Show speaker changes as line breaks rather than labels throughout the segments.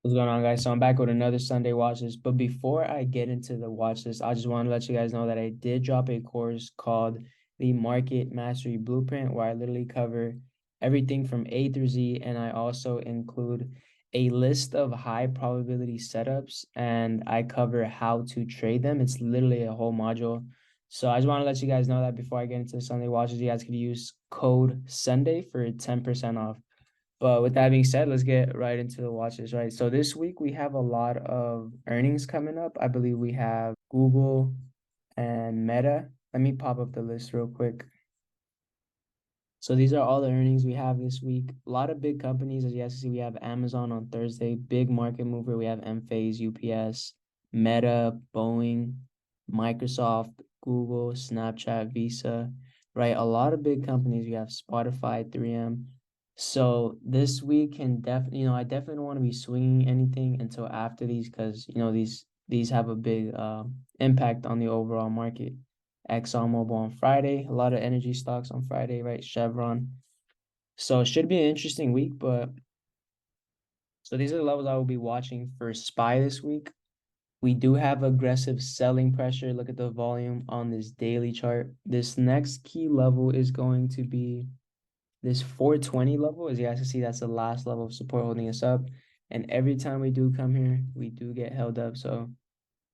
What's going on, guys? So I'm back with another Sunday watch list. But before I get into the watch list, I just want to let you guys know that I did drop a course called the Market Mastery Blueprint, where I literally cover everything from A through Z, and I also include a list of high probability setups, and I cover how to trade them. It's literally a whole module. So I just want to let you guys know that before I get into the Sunday watches, you guys could use code Sunday for 10% off. But with that being said, let's get right into the watches, right? So this week we have a lot of earnings coming up. I believe we have Google and Meta. Let me pop up the list real quick. So these are all the earnings we have this week. A lot of big companies, as you guys can see, we have Amazon on Thursday, big market mover. We have Enphase, UPS, Meta, Boeing, Microsoft, Google, Snapchat, Visa, right? A lot of big companies. We have Spotify, 3M. So this week can definitely, I definitely don't want to be swinging anything until after these because, these have a big impact on the overall market. ExxonMobil on Friday, a lot of energy stocks on Friday, right? Chevron. So it should be an interesting week, but so these are the levels I will be watching for SPY this week. We do have aggressive selling pressure. Look at the volume on this daily chart. This next key level is going to be this 420 level. As you guys can see, that's the last level of support holding us up. And every time we do come here, we do get held up. So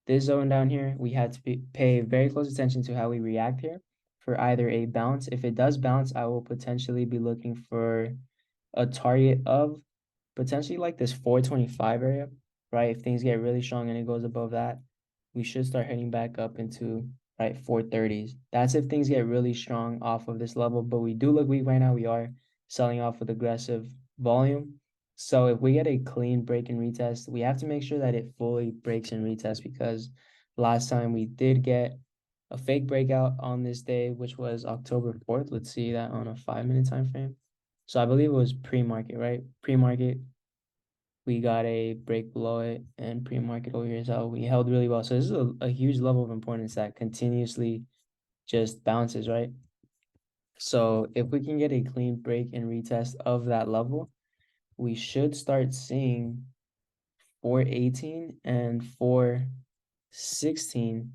this zone down here, we had to pay very close attention to how we react here for either a bounce. If it does bounce, I will potentially be looking for a target of potentially like this 425 area, right? If things get really strong and it goes above that, we should start heading back up into right 430s. That's if things get really strong off of this level, but we do look weak right now. We are selling off with aggressive volume. So if we get a clean break and retest, we have to make sure that it fully breaks and retests because last time we did get a fake breakout on this day, which was October 4th. Let's see that on a 5-minute time frame. So I believe it was pre-market, right? Pre-market, we got a break below it, and pre-market over here is how we held really well. So this is a huge level of importance that continuously just bounces, right? So if we can get a clean break and retest of that level, we should start seeing 418 and 416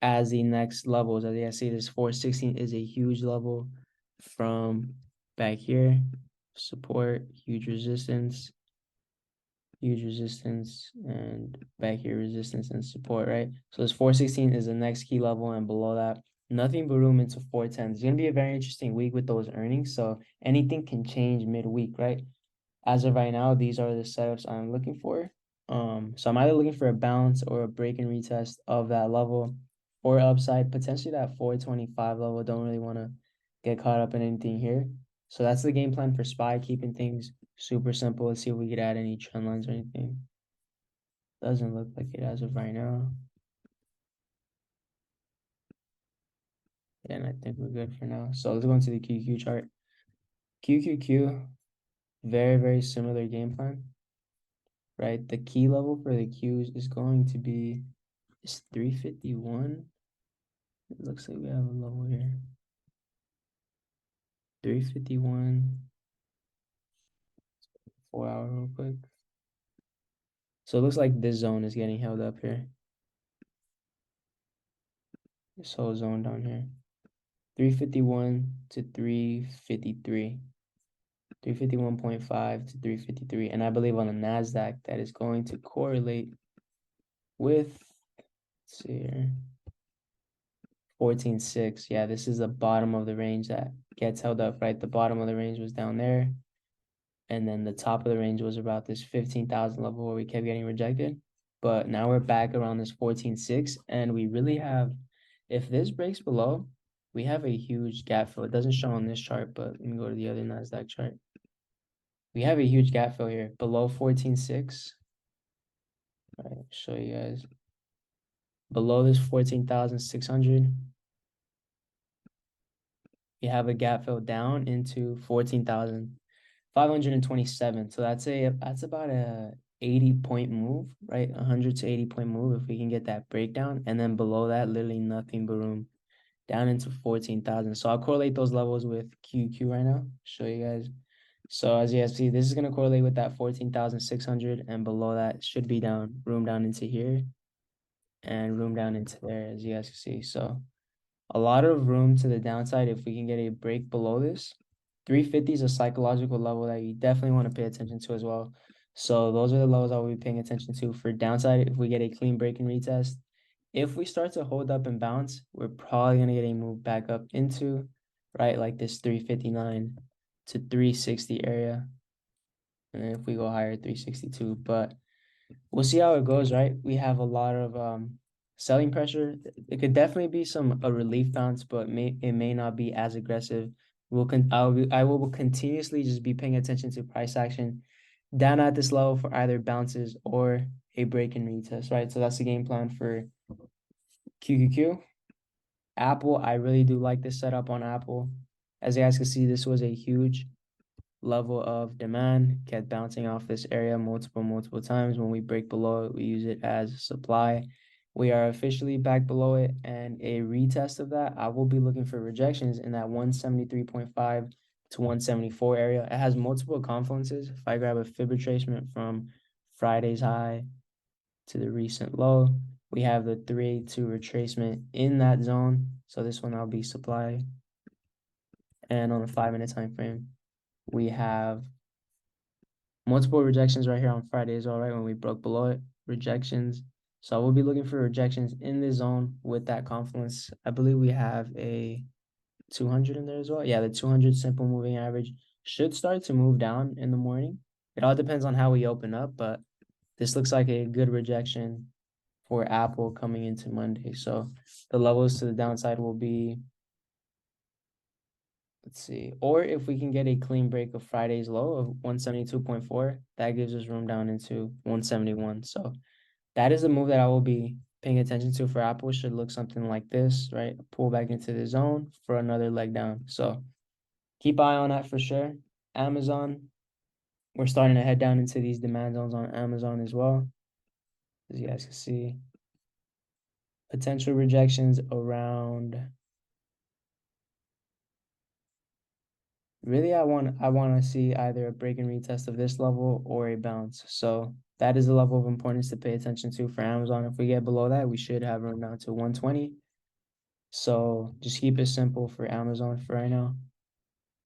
as the next levels. As you guys see, this 416 is a huge level from back here. Support, huge resistance, and back here resistance and support, right? So this 416 is the next key level, and below that, nothing but room into 410. It's going to be a very interesting week with those earnings. So anything can change midweek, right? As of right now, these are the setups I'm looking for. So I'm either looking for a bounce or a break and retest of that level or upside, potentially that 425 level. Don't really want to get caught up in anything here. So that's the game plan for SPY, keeping things super simple. Let's see if we could add any trend lines or anything. Doesn't look like it as of right now. And I think we're good for now. So let's go into the QQ chart. QQQ, very, very similar game plan, right? The key level for the Qs is going to be is 351. It looks like we have a level here. 351. 4 hour real quick. So it looks like this zone is getting held up here. This whole zone down here. 351 to 353. 351.5 to 353. And I believe on the NASDAQ that is going to correlate with, let's see here, 14.6. Yeah, this is the bottom of the range that gets held up, right? The bottom of the range was down there. And then the top of the range was about this 15,000 level where we kept getting rejected. But now we're back around this 14.6. And we really have, if this breaks below, we have a huge gap fill. It doesn't show on this chart, but let me go to the other NASDAQ chart. We have a huge gap fill here below 14.6. All right, show you guys. Below this 14,600, we have a gap fill down into 14,527. So that's about a 80-point move, right? 100 to 80-point move if we can get that breakdown. And then below that, literally nothing but room down into 14,000. So I'll correlate those levels with QQ right now. Show you guys. So as you guys see, this is going to correlate with that 14,600, and below that should be down, room down into here and room down into there, as you guys can see. So a lot of room to the downside if we can get a break below this. 350 is a psychological level that you definitely want to pay attention to as well. So those are the levels I will be paying attention to for downside if we get a clean break and retest. If we start to hold up and bounce, we're probably going to get a move back up into, right, like this 359 to 360 area. And if we go higher, 362. But we'll see how it goes, right? We have a lot of selling pressure. It could definitely be a relief bounce, but it may not be as aggressive. I will continuously just be paying attention to price action down at this level for either bounces or a break and retest, right? So that's the game plan for QQQ. Apple, I really do like this setup on Apple. As you guys can see, this was a huge level of demand, kept bouncing off this area multiple times. When we break below it, we use it as supply. We are officially back below it, and a retest of that, I will be looking for rejections in that 173.5 to 174 area. It has multiple confluences. If I grab a fib retracement from Friday's high to the recent low, we have the 382 retracement in that zone. So this one I'll be supply. And on a 5-minute time frame, we have multiple rejections right here on Friday as well, right? When we broke below it, rejections. So we'll be looking for rejections in this zone with that confluence. I believe we have a 200 in there as well. Yeah, the 200 simple moving average should start to move down in the morning. It all depends on how we open up, but this looks like a good rejection for Apple coming into Monday. So the levels to the downside will be, let's see, or if we can get a clean break of Friday's low of 172.4, that gives us room down into 171. So that is the move that I will be paying attention to for Apple. Should look something like this, right? Pull back into the zone for another leg down. So keep eye on that for sure. Amazon, we're starting to head down into these demand zones on Amazon as well. As you guys can see, potential rejections around. Really, I want to see either a break and retest of this level or a bounce. So that is the level of importance to pay attention to for Amazon. If we get below that, we should have room down to 120. So just keep it simple for Amazon for right now.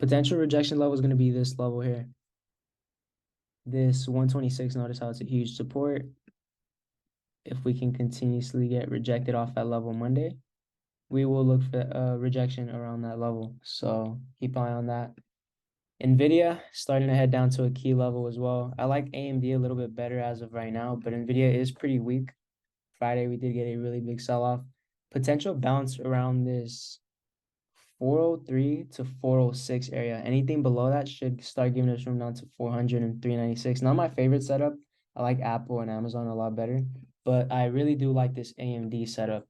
Potential rejection level is going to be this level here. This 126, notice how it's a huge support. If we can continuously get rejected off that level Monday, we will look for a rejection around that level. So keep an eye on that. NVIDIA starting to head down to a key level as well. I like AMD a little bit better as of right now, but NVIDIA is pretty weak. Friday, we did get a really big sell-off. Potential bounce around this 403 to 406 area. Anything below that should start giving us room down to 400 and 396. Not my favorite setup. I like Apple and Amazon a lot better, but I really do like this AMD setup.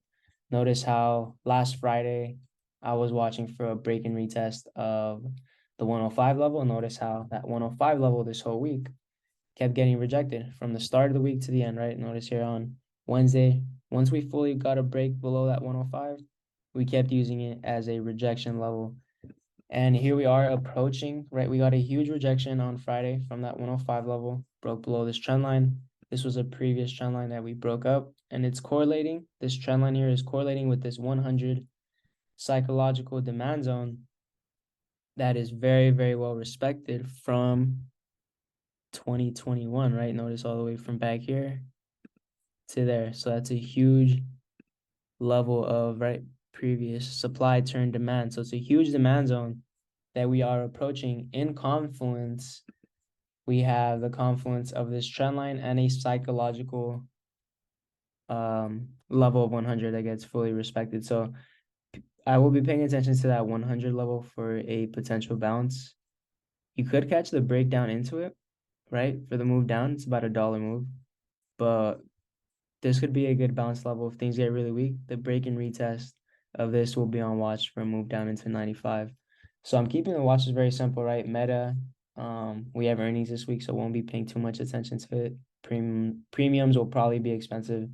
Notice how last Friday I was watching for a break and retest of the 105 level. Notice how that 105 level this whole week kept getting rejected from the start of the week to the end, right? Notice here on Wednesday, once we fully got a break below that 105, we kept using it as a rejection level. And here we are approaching, right? We got a huge rejection on Friday from that 105 level, broke below this trend line. This was a previous trend line that we broke up, and it's correlating. This trend line here is correlating with this 100 psychological demand zone that is very, very well respected from 2021, right? Notice all the way from back here to there. So that's a huge level of, right, previous supply turn demand. So it's a huge demand zone that we are approaching. In confluence, we have the confluence of this trend line and a psychological level of 100 that gets fully respected. So I will be paying attention to that 100 level for a potential bounce. You could catch the breakdown into it, right? For the move down, it's about $1 move, but this could be a good bounce level if things get really weak. The break and retest of this will be on watch for a move down into 95. So I'm keeping the watches very simple, right? Meta, we have earnings this week, so won't be paying too much attention to it. Premiums will probably be expensive.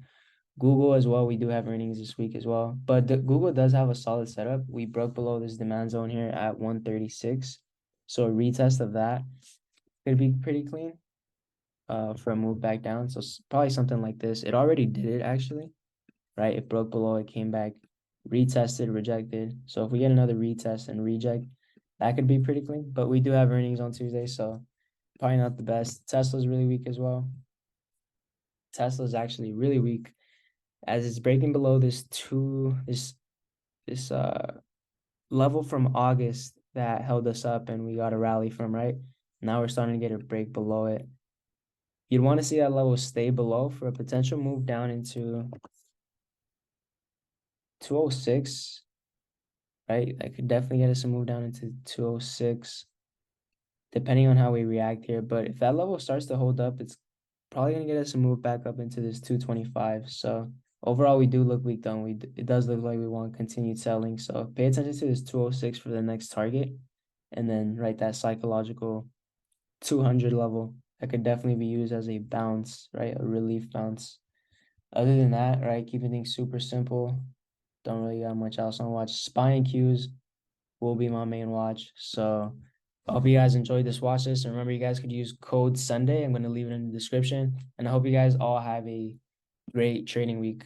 Google as well, we do have earnings this week as well. But Google does have a solid setup. We broke below this demand zone here at 136. So a retest of that could be pretty clean for a move back down. So probably something like this. It already did it actually, right? It broke below, it came back, retested, rejected. So if we get another retest and reject, that could be pretty clean. But we do have earnings on Tuesday, so probably not the best. Tesla's really weak as well. Tesla's actually really weak as it's breaking below this level from August that held us up and we got a rally from, right? Now we're starting to get a break below it. You'd want to see that level stay below for a potential move down into 206, right? That could definitely get us a move down into 206, depending on how we react here. But if that level starts to hold up, it's probably gonna get us a move back up into this 225. So overall, we do look weak though. It does look like we want continued selling. So pay attention to this 206 for the next target, and then right that psychological 200 level that could definitely be used as a bounce, right? A relief bounce. Other than that, right, keeping things super simple. Don't really got much else on watch. SPY and Qs will be my main watch. So I hope you guys enjoyed this watch list. And remember, you guys could use code Sunday. I'm going to leave it in the description. And I hope you guys all have a great trading week.